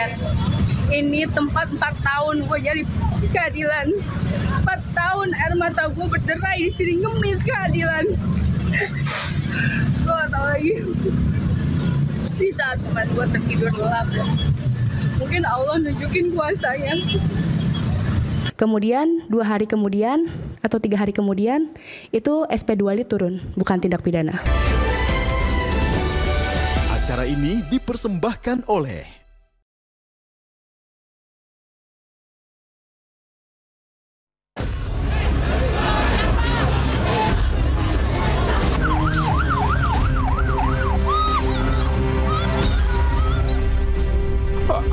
rakyat. Ini tempat 4 tahun gue nyari keadilan. 4 tahun air mata gue berderai di sini ngemis keadilan. Gue gak tau lagi. Di saat teman gue tertidur gelap, mungkin Allah nunjukin kuasanya. Kemudian 2 hari kemudian atau 3 hari kemudian itu SP2 turun, bukan tindak pidana. Acara ini dipersembahkan oleh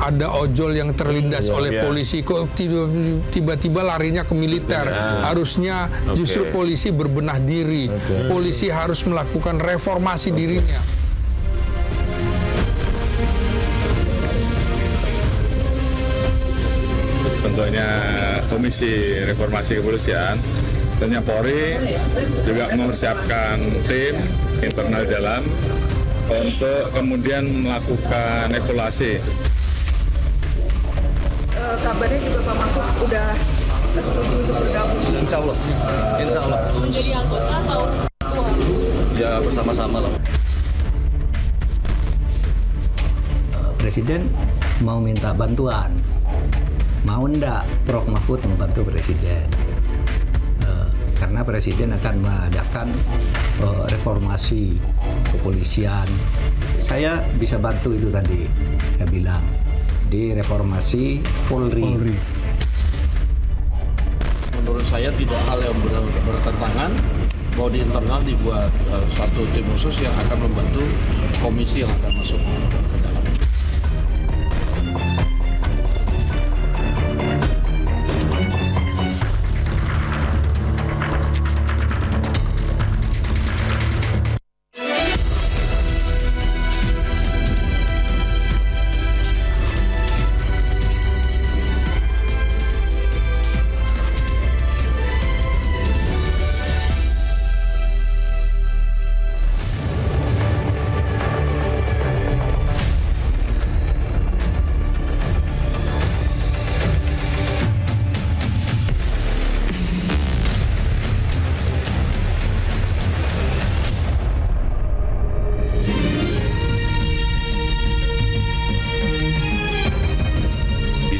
ada ojol yang terlindas oleh polisi, kok tiba-tiba larinya ke militer. Harusnya justru polisi berbenah diri. Polisi harus melakukan reformasi dirinya. Tentunya Komisi Reformasi Kepolisian, tentunya Polri juga mempersiapkan tim internal dalam untuk kemudian melakukan evaluasi. Kabarnya juga Pak Mahfud udah setuju untuk bergabung. Insya Allah. Menjadi anggota atau Ya bersama-sama lah. Presiden mau minta bantuan, mau ndak Prof Mahfud membantu Presiden? Karena Presiden akan mengadakan reformasi kepolisian. Saya bisa bantu itu tadi, saya bilang. Di reformasi Polri. Menurut saya tidak hal yang bertentangan bahwa di internal dibuat satu tim khusus yang akan membantu komisi yang akan masuk ke dalam.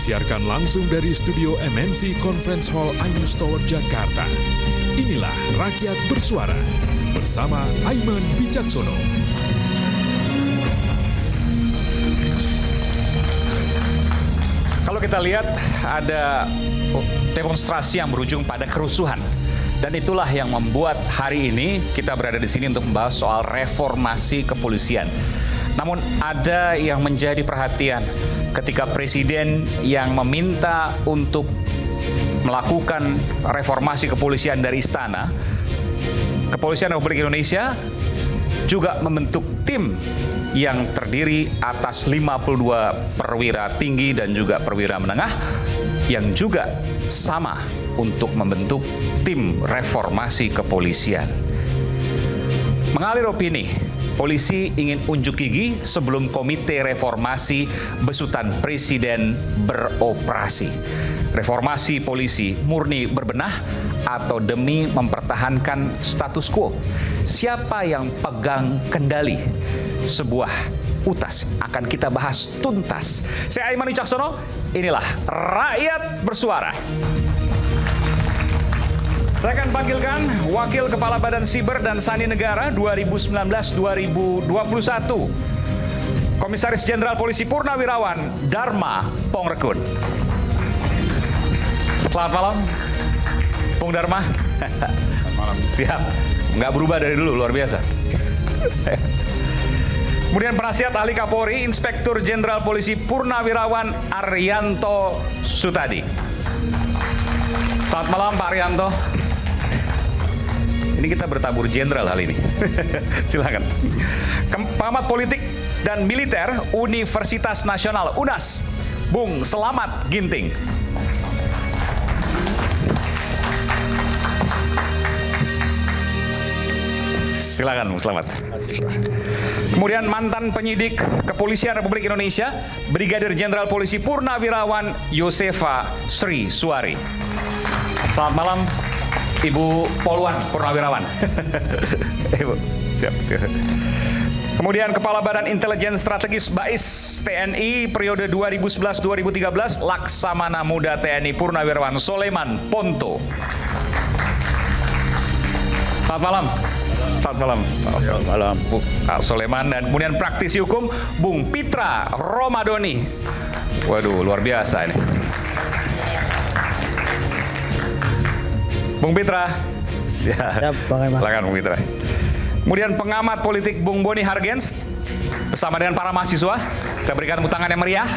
Disiarkan langsung dari studio MNC Conference Hall Ainus Tower, Jakarta. Inilah Rakyat Bersuara bersama Aiman Wicaksono. Kalau kita lihat ada demonstrasi yang berujung pada kerusuhan. Dan itulah yang membuat hari ini kita berada di sini untuk membahas soal reformasi kepolisian. Namun ada yang menjadi perhatian ketika Presiden yang meminta untuk melakukan reformasi kepolisian dari Istana, Kepolisian Republik Indonesia juga membentuk tim yang terdiri atas 52 perwira tinggi dan juga perwira menengah yang juga sama untuk membentuk tim reformasi kepolisian. Mengalir opini, polisi ingin unjuk gigi sebelum Komite Reformasi besutan Presiden beroperasi. Reformasi polisi murni berbenah atau demi mempertahankan status quo? Siapa yang pegang kendali? Sebuah utas akan kita bahas tuntas. Saya Aiman Wicaksono, inilah Rakyat Bersuara. Saya akan panggilkan Wakil Kepala Badan Siber dan Sandi Negara 2019-2021, Komisaris Jenderal Polisi Purnawirawan Dharma Pongrekun. Selamat malam, Pung Dharma. Malam. Siap, nggak berubah dari dulu, luar biasa. Kemudian penasihat ahli Kapolri, Inspektur Jenderal Polisi Purnawirawan Arianto Sutadi. Selamat malam, Pak Arianto. Ini kita bertabur jenderal hal ini. Silakan. Pengamat politik dan militer Universitas Nasional UNAS, Bung Selamat Ginting. Silakan, selamat. Kemudian mantan penyidik Kepolisian Republik Indonesia, Brigadir Jenderal Polisi Purnawirawan Yosefa Sri Suari. Selamat malam, Ibu Poluan Purnawirawan. Ibu, siap. Kemudian Kepala Badan Intelijen Strategis BAIS TNI periode 2011-2013, Laksamana Muda TNI Purnawirawan Soleman Ponto. Selamat malam. Selamat malam. Selamat malam, Bu Soleman. Dan kemudian praktisi hukum Bung Pitra Romadoni. Waduh, luar biasa ini. Bung Pitra. Siap, silakan Bung Pitra. Kemudian pengamat politik Bung Boni Hargens bersama dengan para mahasiswa. Kita berikan tepuk tangan yang meriah.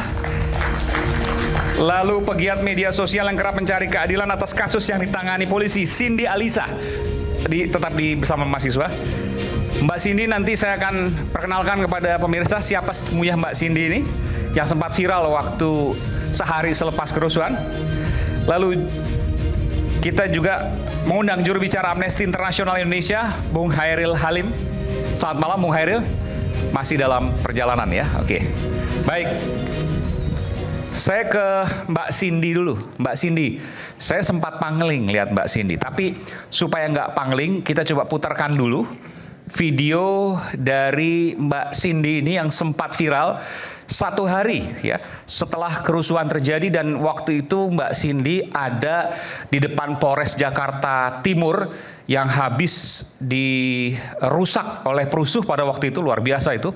Lalu pegiat media sosial yang kerap mencari keadilan atas kasus yang ditangani polisi, Cindy Alisa. Tetap bersama mahasiswa. Mbak Cindy nanti saya akan perkenalkan kepada pemirsa siapa semuanya Mbak Cindy ini yang sempat viral waktu sehari selepas kerusuhan. Lalu kita juga mengundang juru bicara Amnesty International Indonesia, Bung Hairil Halim. Selamat malam, Bung Hairil. Masih dalam perjalanan ya, oke. Baik, saya ke Mbak Cindy dulu. Mbak Cindy, saya sempat pangling lihat Mbak Cindy. Tapi supaya nggak pangling, kita coba putarkan dulu video dari Mbak Cindy ini yang sempat viral satu hari ya setelah kerusuhan terjadi, dan waktu itu Mbak Cindy ada di depan Polres Jakarta Timur yang habis dirusak oleh perusuh pada waktu itu. Luar biasa itu.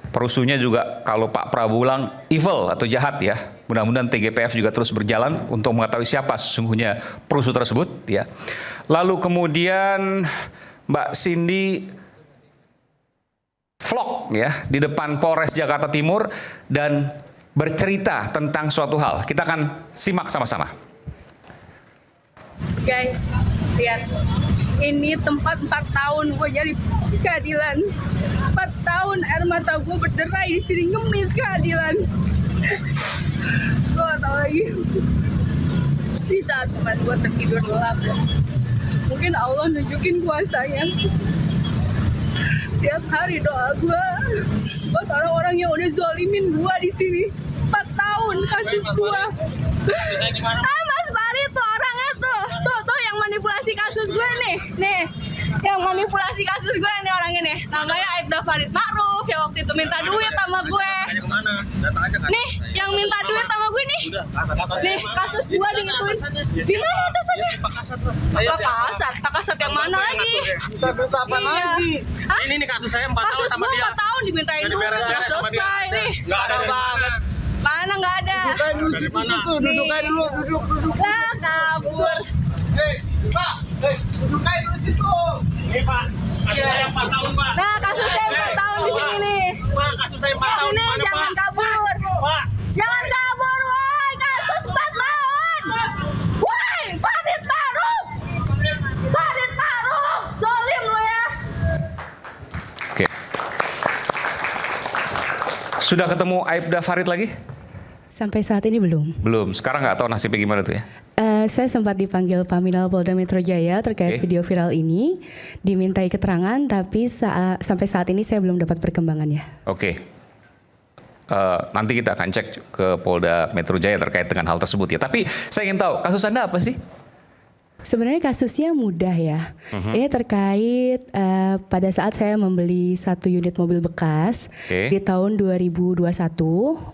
Perusuhnya juga kalau Pak Prabowo bilang evil atau jahat ya. Mudah-mudahan TGPF juga terus berjalan untuk mengetahui siapa sesungguhnya perusuh tersebut ya. Lalu kemudian Mbak Cindy vlog ya di depan Polres Jakarta Timur dan bercerita tentang suatu hal. Kita akan simak sama-sama. Guys, lihat. Ini tempat 4 tahun gue nyari keadilan. 4 tahun air mata gue berderai di sini ngemis keadilan. Gue gak tau lagi. Di saat teman gue tertidur gelap. Mungkin Allah nunjukin kuasanya. Tiap hari doa gue buat orang-orang yang udah zolimin gue di sini. 4 tahun kasus gue. Mas Fahri tuh orangnya tuh yang manipulasi kasus gue nih. Yang manipulasi kasus gue nih orang ini. Namanya Aibda Farid Ma'ruf yang waktu itu minta duit sama gue. Nih, yang minta duit sama gue nih. Nih, kasus gue digituin. Di mana atasannya? Pak Kasat yang mana lagi? Minta apa lagi? Ini kasus saya 4 tahun sama dia. 4 tahun dimintain duit, nggak selesai nih. Parah banget. Mana nggak ada? Duduk dulu situ tuh, duduk aja dulu, duduk. Lah, kabur. Pak, duduk aja dulu situ. Pak, kasus saya 4 tahun, Pak. Nah, kasus saya 4 tahun di sini nih. Pak, kasus saya 4 tahun. Ini jangan kabur. Pak. Jangan kabur, woi. Kasus 4 tahun. Woi, Farid Ma'ruf. Farid Ma'ruf. Zolim lo ya. Oke. Sudah ketemu Aibda Farid lagi? Sampai saat ini belum. Belum. Sekarang nggak tahu nasibnya gimana tuh ya? Saya sempat dipanggil Paminal Polda Metro Jaya terkait video viral ini, dimintai keterangan, tapi sampai saat ini saya belum dapat perkembangannya. Oke. Nanti kita akan cek ke Polda Metro Jaya terkait dengan hal tersebut ya. Tapi saya ingin tahu kasus Anda apa sih? Sebenarnya kasusnya mudah ya. Ini terkait pada saat saya membeli 1 unit mobil bekas di tahun 2021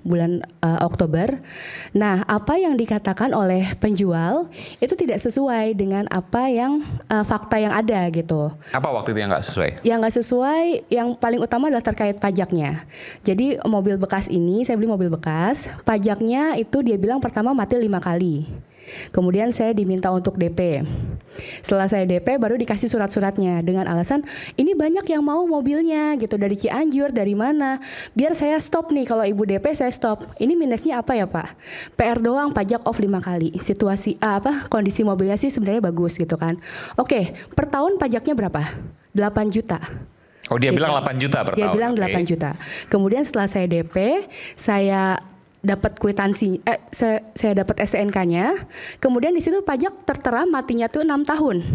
bulan Oktober. Nah, apa yang dikatakan oleh penjual itu tidak sesuai dengan apa yang fakta yang ada gitu. Apa waktu itu yang nggak sesuai? Yang nggak sesuai, yang paling utama adalah terkait pajaknya. Jadi mobil bekas ini, saya beli mobil bekas, pajaknya itu dia bilang pertama mati 5 kali. Kemudian saya diminta untuk DP. Setelah saya DP baru dikasih surat-suratnya dengan alasan ini banyak yang mau mobilnya gitu, dari Cianjur, dari mana. Biar saya stop nih, kalau ibu DP saya stop. Ini minusnya apa ya Pak? PR doang, pajak off 5 kali. Situasi kondisi mobilnya sih sebenarnya bagus gitu kan. Oke, per tahun pajaknya berapa? 8 juta. Oh, dia bilang 8 juta per tahun. Dia bilang 8 juta. Kemudian setelah saya DP, saya dapat kwitansi, saya dapat STNK-nya. Kemudian di situ pajak tertera matinya tuh 6 tahun.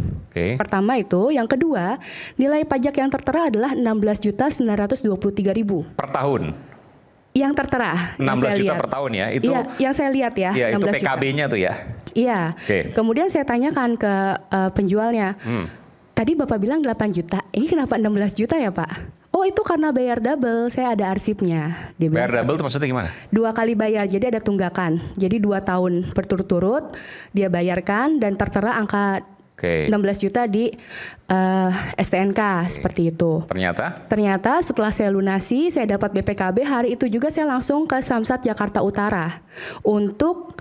Pertama itu, yang kedua nilai pajak yang tertera adalah 16.923.000 per tahun. Yang tertera 16 juta per tahun ya, itu iya, yang saya lihat ya. Iya, itu PKB-nya tuh ya. Iya. Kemudian saya tanyakan ke penjualnya. Tadi Bapak bilang 8 juta. Ini kenapa 16 juta ya, Pak? Oh, itu karena bayar double. Saya ada arsipnya. Bayar double itu maksudnya gimana? 2 kali bayar. Jadi ada tunggakan. Jadi 2 tahun berturut-turut dia bayarkan dan tertera angka 16 juta di STNK seperti itu. Ternyata setelah saya lunasi, saya dapat BPKB. Hari itu juga saya langsung ke Samsat Jakarta Utara untuk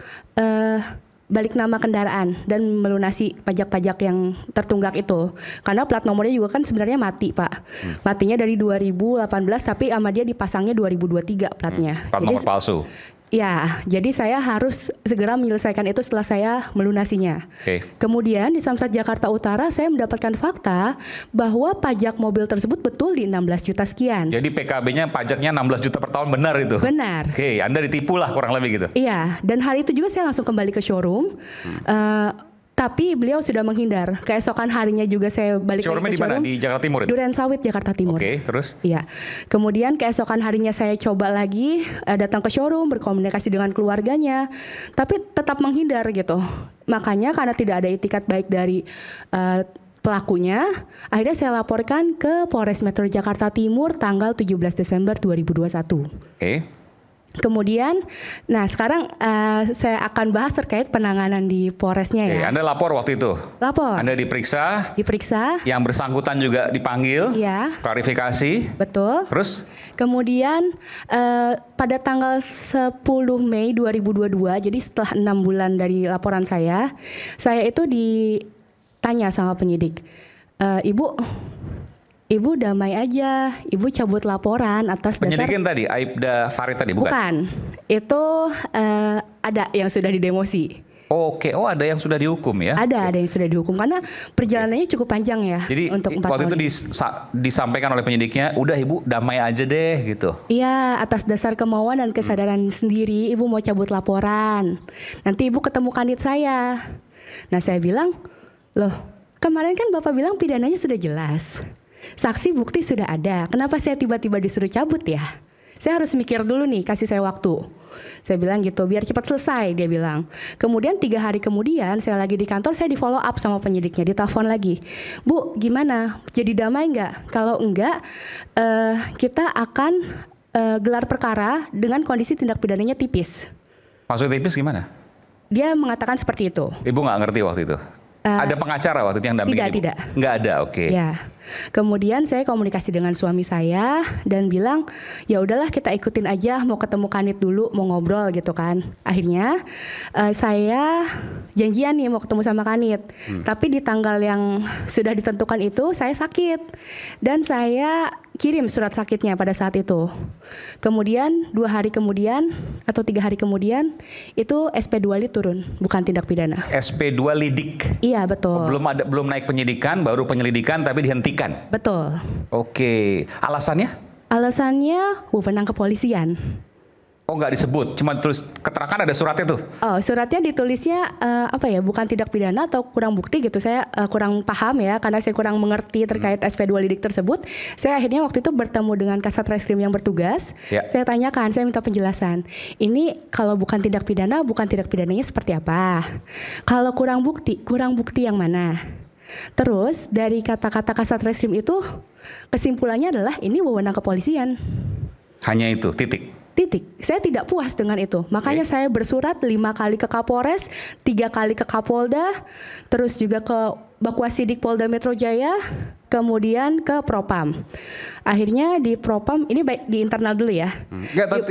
balik nama kendaraan dan melunasi pajak-pajak yang tertunggak itu. Karena plat nomornya juga kan sebenarnya mati, Pak. Matinya dari 2018 tapi sama dia dipasangnya 2023 platnya. Plat nomor palsu. Ya, jadi saya harus segera menyelesaikan itu setelah saya melunasinya. Kemudian di Samsat Jakarta Utara saya mendapatkan fakta bahwa pajak mobil tersebut betul di 16 juta sekian. Jadi PKB-nya pajaknya 16 juta per tahun, benar itu? Benar. Anda ditipu lah kurang lebih gitu? Iya, dan hari itu juga saya langsung kembali ke showroom. Tapi beliau sudah menghindar. Keesokan harinya juga saya balik ke showroom. Showroomnya di mana? Di Jakarta Timur itu? Duren Sawit, Jakarta Timur. Terus? Iya. Kemudian keesokan harinya saya coba lagi datang ke showroom, berkomunikasi dengan keluarganya. Tapi tetap menghindar gitu. Makanya karena tidak ada itikat baik dari pelakunya, akhirnya saya laporkan ke Polres Metro Jakarta Timur tanggal 17 Desember 2021. Kemudian, nah sekarang saya akan bahas terkait penanganan di Polresnya ya. Anda lapor waktu itu? Lapor. Anda diperiksa? Diperiksa. Yang bersangkutan juga dipanggil? Iya. Klarifikasi? Betul. Terus? Kemudian pada tanggal 10 Mei 2022, jadi setelah 6 bulan dari laporan saya itu ditanya sama penyidik, Ibu damai aja, Ibu cabut laporan atas Penyidikin tadi, Aibda Farid tadi, bukan? Bukan, itu ada yang sudah didemosi. Ada yang sudah dihukum ya? Ada yang sudah dihukum karena perjalanannya cukup panjang ya. Jadi untuk 4 waktu tahun. itu disampaikan oleh penyidiknya, udah Ibu damai aja deh gitu? Iya, atas dasar kemauan dan kesadaran sendiri, Ibu mau cabut laporan. Nanti Ibu ketemu kanit saya. Nah saya bilang, loh kemarin kan Bapak bilang pidananya sudah jelas. Saksi bukti sudah ada, kenapa saya tiba-tiba disuruh cabut ya? Saya harus mikir dulu nih, kasih saya waktu. Saya bilang gitu, biar cepat selesai, dia bilang. Kemudian 3 hari kemudian, saya lagi di kantor, saya di follow up sama penyidiknya, ditelepon lagi. Bu, gimana? Jadi damai nggak? Kalau enggak, kita akan gelar perkara dengan kondisi tindak pidananya tipis. Maksud tipis gimana? Dia mengatakan seperti itu. Ibu nggak ngerti waktu itu? Ada pengacara waktu itu yang dampingin Ibu? Tidak. Nggak ada, Ya. Kemudian saya komunikasi dengan suami saya dan bilang, ya udahlah kita ikutin aja, mau ketemu kanit dulu, mau ngobrol gitu kan. Akhirnya saya janjian nih mau ketemu sama kanit. Tapi di tanggal yang sudah ditentukan itu saya sakit dan saya kirim surat sakitnya pada saat itu. Kemudian 2 hari kemudian atau 3 hari kemudian itu SP2 Lid turun, bukan tindak pidana. SP2 lidik. Iya betul. Belum naik penyidikan, baru penyelidikan tapi dihentikan. Betul. Alasannya? Alasannya wewenang kepolisian. Nggak disebut, cuma tulis keterangan, ada suratnya tuh. Suratnya ditulisnya bukan tindak pidana atau kurang bukti gitu. Saya kurang paham ya, karena saya kurang mengerti terkait SP2 lidik tersebut. Saya akhirnya waktu itu bertemu dengan Kasat Reskrim yang bertugas. Saya tanyakan, saya minta penjelasan. Ini kalau bukan tindak pidananya seperti apa? Kalau kurang bukti yang mana? Terus dari kata-kata Kasat Reskrim itu kesimpulannya adalah ini wewenang kepolisian. Hanya itu, titik. Saya tidak puas dengan itu. Makanya saya bersurat 5 kali ke Kapolres, 3 kali ke Kapolda, terus juga ke Bakwasidik Polda Metro Jaya, kemudian ke Propam. Akhirnya di Propam, ini baik di internal dulu ya.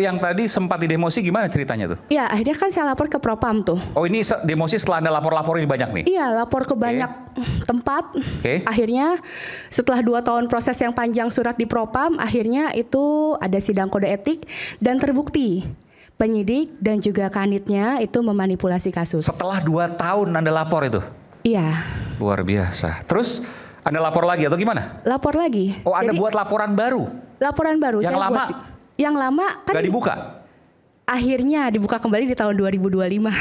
Yang tadi sempat didemosi gimana ceritanya tuh? Ya akhirnya kan saya lapor ke Propam tuh. Ini demosi setelah Anda lapor-lapor ini banyak nih? Iya, lapor ke banyak tempat. Akhirnya setelah 2 tahun proses yang panjang surat di Propam, akhirnya itu ada sidang kode etik dan terbukti penyidik dan juga kanitnya itu memanipulasi kasus. Setelah 2 tahun Anda lapor itu? Iya. Luar biasa. Terus Anda lapor lagi atau gimana? Lapor lagi. Anda buat laporan baru? Laporan baru. Yang lama? Yang lama kan nggak dibuka? akhirnya dibuka kembali di tahun 2025.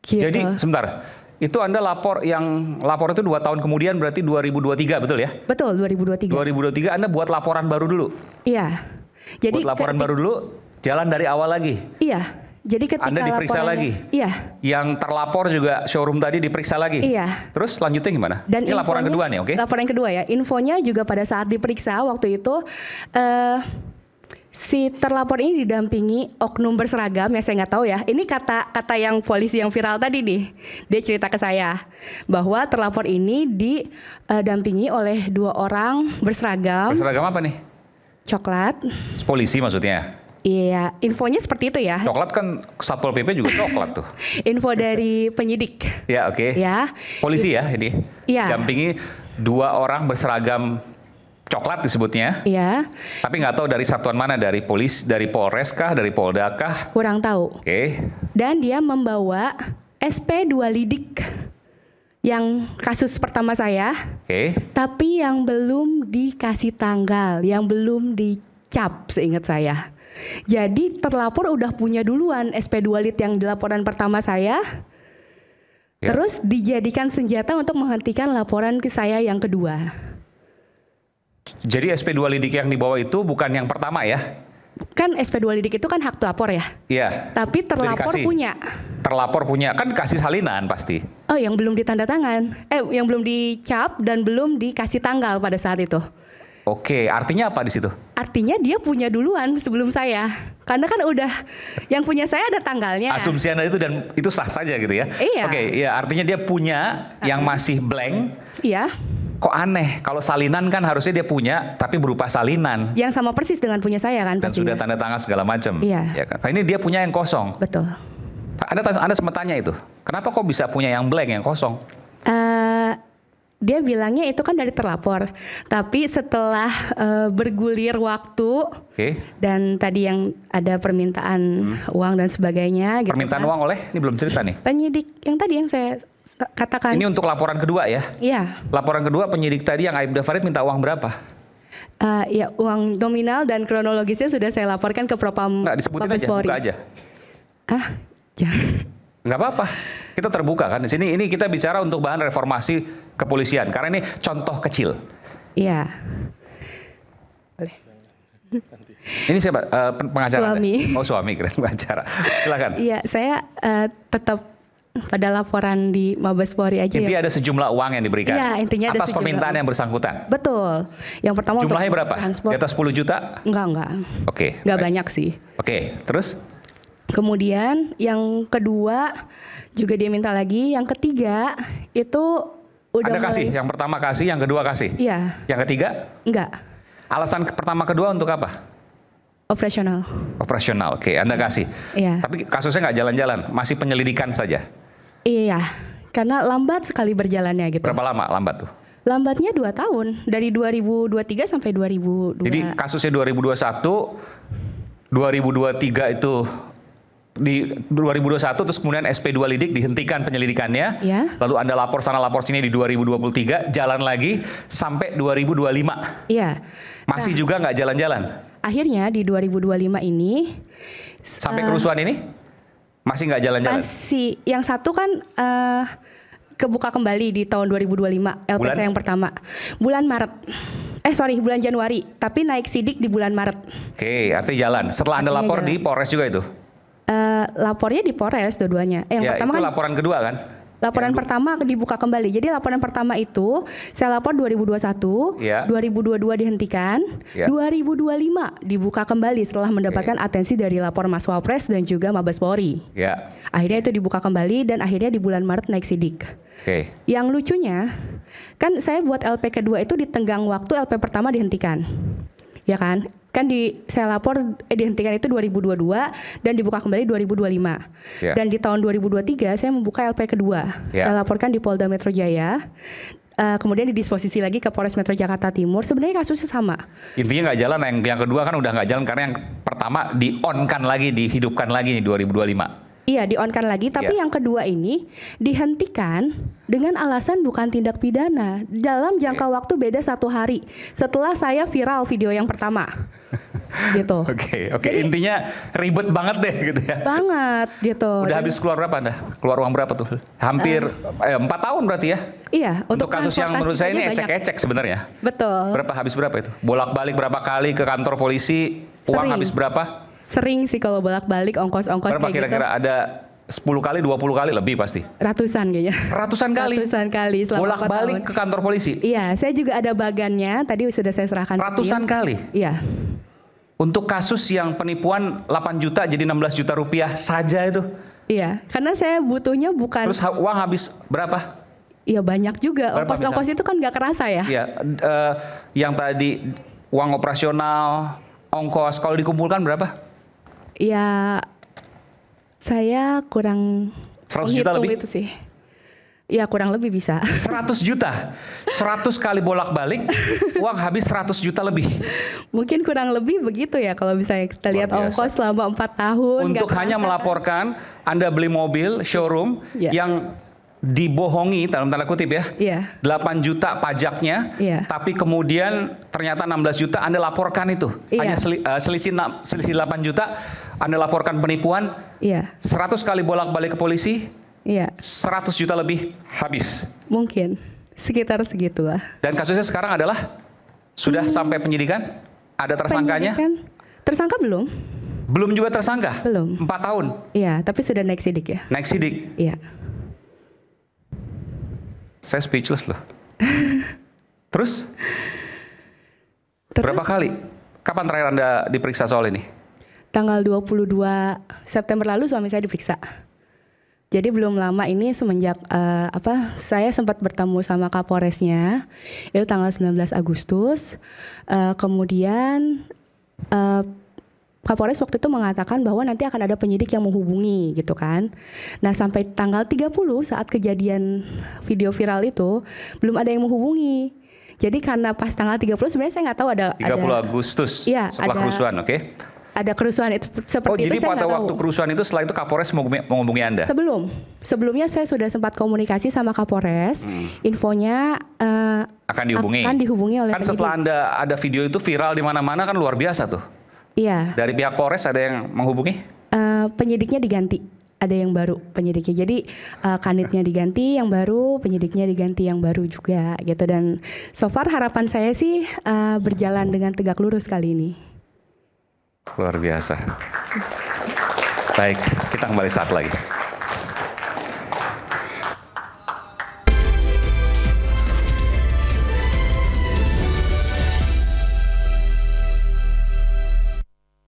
Gitu. Jadi sebentar, itu Anda lapor itu 2 tahun kemudian berarti 2023 betul ya? Betul, 2023. 2023 Anda buat laporan baru dulu? Iya. Jadi buat laporan baru dulu, jalan dari awal lagi? Iya. Jadi ketika Anda diperiksa lagi? Iya. Yang terlapor juga showroom tadi diperiksa lagi? Iya. Terus selanjutnya gimana? Dan ini laporan kedua nih, oke? Laporan kedua ya. Infonya juga pada saat diperiksa waktu itu si terlapor ini didampingi oknum berseragam yang saya nggak tahu ya. Ini kata yang polisi yang viral tadi nih. Dia cerita ke saya bahwa terlapor ini didampingi oleh 2 orang berseragam. Berseragam apa nih? Coklat. Polisi maksudnya? Iya, infonya seperti itu ya. Coklat kan Satpol PP juga coklat tuh. Info dari penyidik. Ya, oke. Ya. Polisi ya ini. Iya. Dampingi 2 orang berseragam coklat disebutnya. Iya. Tapi nggak tahu dari satuan mana, dari Polres kah, dari Polda kah? Kurang tahu. Oke. Dan dia membawa SP2 lidik yang kasus pertama saya. Oke. Tapi yang belum dikasih tanggal, yang belum dicap seingat saya. Jadi terlapor udah punya duluan SP2 lit yang di laporan pertama saya. Ya. Terus dijadikan senjata untuk menghentikan laporan ke saya yang kedua. Jadi SP2 lidik yang dibawa itu bukan yang pertama ya? Kan SP2 lidik itu kan hak pelapor ya? Iya. Tapi terlapor punya. Terlapor punya, kan kasih salinan pasti. Oh, yang belum ditanda tangan. Yang belum dicap dan belum dikasih tanggal pada saat itu. Oke, artinya apa di situ? Artinya dia punya duluan sebelum saya. Karena kan udah yang punya saya ada tanggalnya. Asumsi Anda itu dan itu sah saja gitu ya? Iya. Oke, ya artinya dia punya yang masih blank. Iya. Kok aneh? Kalau salinan kan harusnya dia punya tapi berupa salinan. Yang sama persis dengan punya saya kan dan pastinya. sudah tanda tangan segala macam. Iya. Ya kan? Nah, ini dia punya yang kosong. Betul. Anda sempat tanya itu. Kenapa kok bisa punya yang blank, yang kosong? Dia bilangnya itu kan dari terlapor, tapi setelah bergulir waktu dan tadi yang ada permintaan uang dan sebagainya. Gitu permintaan uang oleh? Ini belum cerita nih. Penyidik yang tadi yang saya katakan. Ini untuk laporan kedua ya? Iya. Laporan kedua penyidik tadi yang Aibda Farid minta uang berapa? Ya uang nominal dan kronologisnya sudah saya laporkan ke Propam Mabes Polri. Buka aja. Jangan. Nggak apa-apa, kita terbuka kan di sini. Ini kita bicara untuk bahan reformasi kepolisian karena ini contoh kecil. Iya. Boleh. Ini siapa? Pengacara? Suami. Oh suami, keren pengacara. Silakan. Iya, saya tetap pada laporan di Mabes Polri aja. Intinya ada sejumlah uang yang diberikan. Iya, intinya ada atas permintaan yang bersangkutan. Betul. Yang pertama jumlahnya untuk berapa? Transport. Di atas 10 juta? Enggak. Oke. Enggak banyak sih. Oke, terus? Kemudian yang kedua juga dia minta lagi, yang ketiga itu udah Anda kasih, yang pertama kasih, yang kedua kasih? Iya. Yang ketiga? Enggak. Alasan pertama kedua untuk apa? Operasional. Operasional, oke, Anda kasih. Iya. Tapi kasusnya nggak jalan-jalan, masih penyelidikan saja? Iya, karena lambat sekali berjalannya gitu. Berapa lama lambat tuh? Lambatnya 2 tahun, dari 2023 sampai 2022. Jadi kasusnya 2021, 2023 itu di 2021 terus kemudian SP2 lidik dihentikan penyelidikannya. Ya. Lalu Anda lapor sana lapor sini di 2023, jalan lagi sampai 2025. Iya. Masih juga nggak jalan-jalan? Akhirnya di 2025 ini sampai kerusuhan ini masih nggak jalan-jalan? Masih. Yang satu kan kebuka kembali di tahun 2025 LPS yang pertama. Bulan Maret. Bulan Januari, tapi naik sidik di bulan Maret. Oke, artinya jalan. Setelah Anda lapor di Polres juga itu? Lapornya di Polres dua-duanya. Yang pertama itu kan laporan kedua kan? Laporan pertama dibuka kembali. Jadi laporan pertama itu saya lapor 2021, 2022 dihentikan, 2025 dibuka kembali setelah mendapatkan atensi dari lapor Mas Wapres dan juga Mabes Polri. Akhirnya itu dibuka kembali dan akhirnya di bulan Maret naik sidik. Yang lucunya kan saya buat LP kedua itu di tenggang waktu LP pertama dihentikan. Ya kan? Kan saya lapor dihentikan itu 2022 dan dibuka kembali 2025. Dan di tahun 2023 saya membuka LP kedua. Saya laporkan di Polda Metro Jaya. Kemudian didisposisi lagi ke Polres Metro Jakarta Timur. Sebenarnya kasusnya sama. Intinya nggak jalan, yang kedua kan udah nggak jalan karena yang pertama di-on-kan lagi, dihidupkan lagi nih 2025. Iya, di-on-kan lagi, tapi yang kedua ini dihentikan dengan alasan bukan tindak pidana dalam jangka waktu beda 1 hari setelah saya viral video yang pertama. gitu. Oke. Intinya ribet banget deh gitu ya. Banget gitu. Udah habis keluar berapa Anda? Keluar uang berapa tuh? Hampir 4 tahun berarti ya? Iya. Untuk kasus yang menurut saya ini ecek-ecek sebenarnya. Betul. Habis berapa itu? Bolak-balik berapa kali ke kantor polisi? Uang habis berapa? Sering sih kalau bolak-balik ongkos-ongkos berapa kayak kira-kira gitu. Ada 10 kali, 20 kali lebih pasti. Ratusan kayaknya. Ratusan kali selama bolak-balik ke kantor polisi. Iya, saya juga ada bagannya. Tadi sudah saya serahkan. Ratusan kali. Iya. Untuk kasus yang penipuan 8 juta jadi 16 juta rupiah saja itu. Iya, karena saya butuhnya bukan. Terus uang habis berapa? Iya banyak juga. Ongkos-ongkos itu kan nggak kerasa ya. Iya, yang tadi uang operasional, ongkos kalau dikumpulkan berapa? Iya. Saya kurang 100 juta lebih itu sih. Ya kurang lebih bisa. 100 juta. 100 kali bolak-balik uang habis 100 juta lebih. Mungkin kurang lebih begitu ya kalau misalnya kita lihat ongkos selama 4 tahun. Untuk hanya melaporkan Anda beli mobil showroom yang dibohongi dalam tanda kutip ya. 8 juta pajaknya, tapi kemudian ternyata 16 juta Anda laporkan itu. Hanya selisih 8 juta Anda laporkan penipuan. 100 kali bolak-balik ke polisi. 100 juta lebih habis. Mungkin sekitar segitulah. Dan kasusnya sekarang adalah sudah sampai penyidikan? Ada tersangkanya? Tersangka belum? Belum juga tersangka? Belum. 4 tahun? Iya, tapi sudah naik sidik ya. Naik sidik? Iya. Saya speechless loh. Terus? Berapa kali? Kapan terakhir Anda diperiksa soal ini? Tanggal 22 September lalu suami saya diperiksa. Jadi belum lama ini semenjak saya sempat bertemu sama Kapolresnya itu tanggal 19 Agustus. Kemudian Kapolres waktu itu mengatakan bahwa nanti akan ada penyidik yang menghubungi gitu kan. Nah sampai tanggal 30 saat kejadian video viral itu belum ada yang menghubungi. Jadi karena pas tanggal 30 sebenarnya saya nggak tahu ada 30 Agustus setelah kerusuhan, oke? Ada kerusuhan itu seperti itu saya nggak tahu. Jadi pada waktu kerusuhan itu setelah itu Kapolres menghubungi Anda? Sebelumnya saya sudah sempat komunikasi sama Kapolres. Infonya akan dihubungi. Akan dihubungi oleh kan setelah Anda ada video itu viral di mana-mana kan luar biasa tuh. Iya. Dari pihak Polres ada yang menghubungi? Penyidiknya diganti. Ada yang baru penyidiknya. Jadi kanitnya diganti yang baru, penyidiknya diganti yang baru juga gitu. Dan so far harapan saya sih berjalan dengan tegak lurus kali ini. Luar biasa. Baik, kita kembali saat lagi.